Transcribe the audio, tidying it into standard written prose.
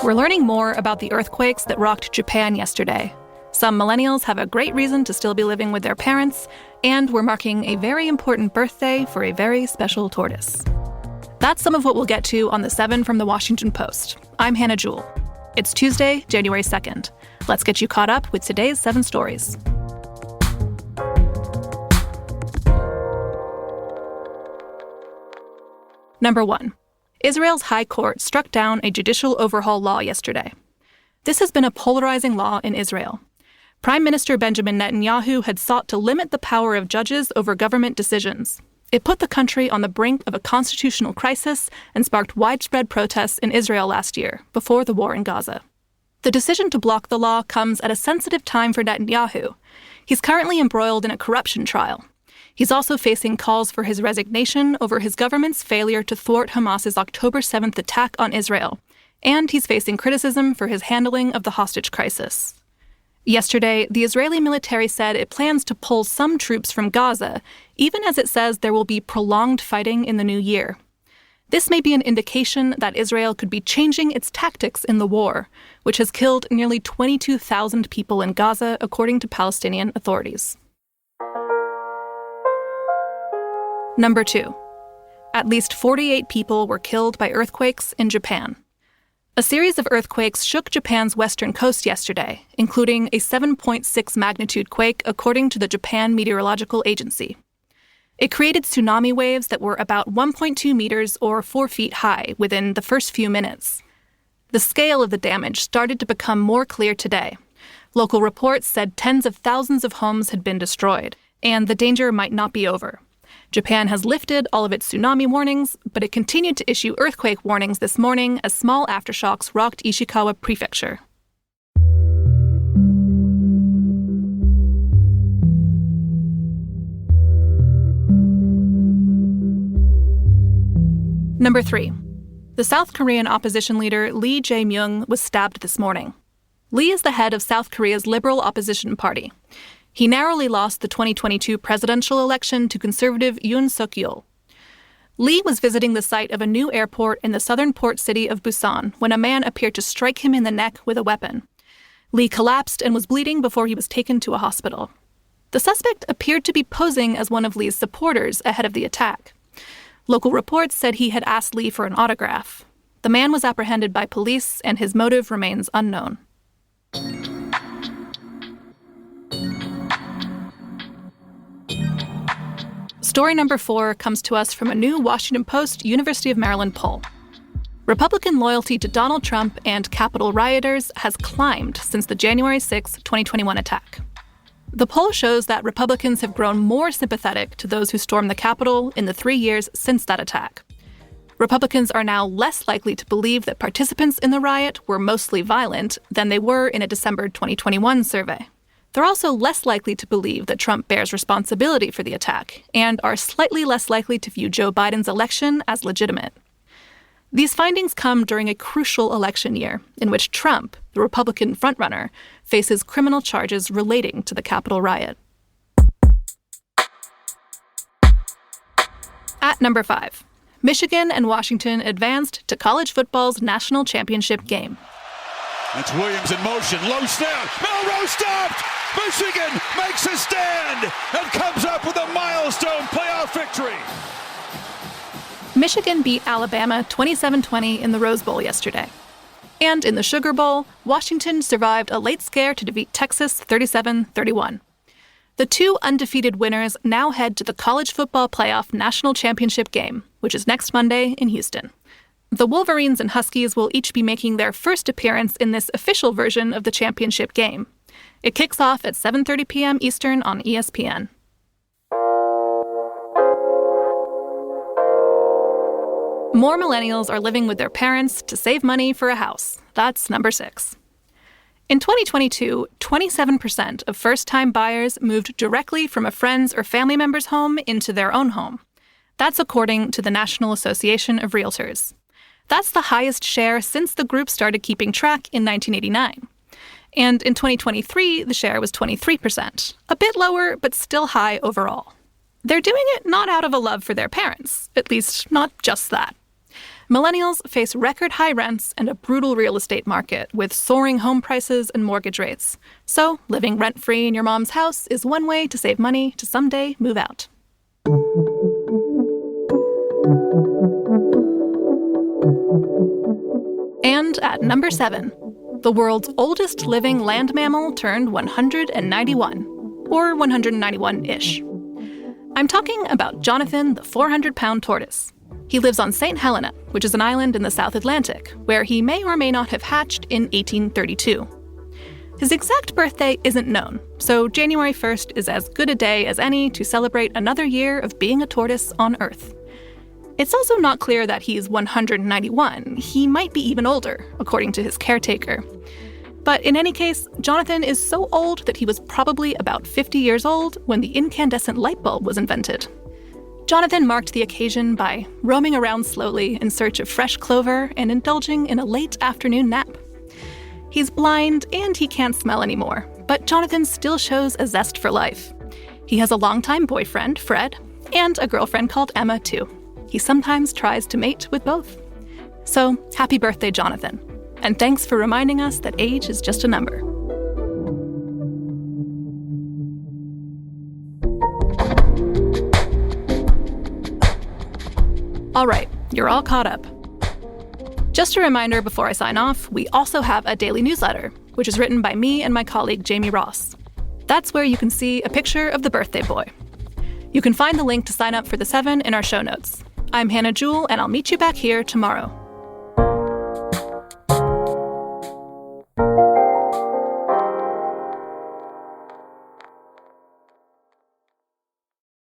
We're learning more about the earthquakes that rocked Japan yesterday. Some millennials have a great reason to still be living with their parents, and we're marking a very important birthday for a very special tortoise. That's some of what we'll get to on the 7 from the Washington Post. I'm Hannah Jewell. It's Tuesday, January 2nd. Let's get you caught up with today's 7 stories. Number 1. Israel's High Court struck down a judicial overhaul law yesterday. This has been a polarizing law in Israel. Prime Minister Benjamin Netanyahu had sought to limit the power of judges over government decisions. It put the country on the brink of a constitutional crisis and sparked widespread protests in Israel last year, before the war in Gaza. The decision to block the law comes at a sensitive time for Netanyahu. He's currently embroiled in a corruption trial. He's also facing calls for his resignation over his government's failure to thwart Hamas's October 7th attack on Israel. And he's facing criticism for his handling of the hostage crisis. Yesterday, the Israeli military said it plans to pull some troops from Gaza, even as it says there will be prolonged fighting in the new year. This may be an indication that Israel could be changing its tactics in the war, which has killed nearly 22,000 people in Gaza, according to Palestinian authorities. Number 2. At least 48 people were killed by earthquakes in Japan. A series of earthquakes shook Japan's western coast yesterday, including a 7.6 magnitude quake, according to the Japan Meteorological Agency. It created tsunami waves that were about 1.2 meters or 4 feet high within the first few minutes. The scale of the damage started to become more clear today. Local reports said tens of thousands of homes had been destroyed, and the danger might not be over. Japan has lifted all of its tsunami warnings, but it continued to issue earthquake warnings this morning as small aftershocks rocked Ishikawa Prefecture. Number 3. The South Korean opposition leader Lee Jae-myung was stabbed this morning. Lee is the head of South Korea's Liberal Opposition Party. He narrowly lost the 2022 presidential election to conservative Yoon Suk-yeol. Lee was visiting the site of a new airport in the southern port city of Busan when a man appeared to strike him in the neck with a weapon. Lee collapsed and was bleeding before he was taken to a hospital. The suspect appeared to be posing as one of Lee's supporters ahead of the attack. Local reports said he had asked Lee for an autograph. The man was apprehended by police, and his motive remains unknown. Story number 4 comes to us from a new Washington Post University of Maryland poll. Republican loyalty to Donald Trump and Capitol rioters has climbed since the January 6, 2021 attack. The poll shows that Republicans have grown more sympathetic to those who stormed the Capitol in the 3 years since that attack. Republicans are now less likely to believe that participants in the riot were mostly violent than they were in a December 2021 survey. They're also less likely to believe that Trump bears responsibility for the attack, and are slightly less likely to view Joe Biden's election as legitimate. These findings come during a crucial election year, in which Trump, the Republican frontrunner, faces criminal charges relating to the Capitol riot. At number 5, Michigan and Washington advanced to college football's national championship game. That's Williams in motion, low snap, Milroe stopped! Michigan makes a stand and comes up with a milestone playoff victory. Michigan beat Alabama 27-20 in the Rose Bowl yesterday. And in the Sugar Bowl, Washington survived a late scare to defeat Texas 37-31. The 2 undefeated winners now head to the College Football Playoff National Championship game, which is next Monday in Houston. The Wolverines and Huskies will each be making their first appearance in this official version of the championship game. It kicks off at 7:30 p.m. Eastern on ESPN. More millennials are living with their parents to save money for a house. That's number 6. In 2022, 27% of first-time buyers moved directly from a friend's or family member's home into their own home. That's according to the National Association of Realtors. That's the highest share since the group started keeping track in 1989. And in 2023, the share was 23%, a bit lower, but still high overall. They're doing it not out of a love for their parents, at least not just that. Millennials face record-high rents and a brutal real estate market with soaring home prices and mortgage rates. So, living rent-free in your mom's house is one way to save money to someday move out. And at number 7, the world's oldest living land mammal turned 191, or 191-ish. I'm talking about Jonathan, the 400-pound tortoise. He lives on St. Helena, which is an island in the South Atlantic, where he may or may not have hatched in 1832. His exact birthday isn't known, so January 1st is as good a day as any to celebrate another year of being a tortoise on Earth. It's also not clear that he's 191. He might be even older, according to his caretaker. But in any case, Jonathan is so old that he was probably about 50 years old when the incandescent light bulb was invented. Jonathan marked the occasion by roaming around slowly in search of fresh clover and indulging in a late afternoon nap. He's blind and he can't smell anymore, but Jonathan still shows a zest for life. He has a longtime boyfriend, Fred, and a girlfriend called Emma, too. He sometimes tries to mate with both. So, happy birthday, Jonathan. And thanks for reminding us that age is just a number. All right, you're all caught up. Just a reminder before I sign off, we also have a daily newsletter, which is written by me and my colleague Jamie Ross. That's where you can see a picture of the birthday boy. You can find the link to sign up for the 7 in our show notes. I'm Hannah Jewell, and I'll meet you back here tomorrow.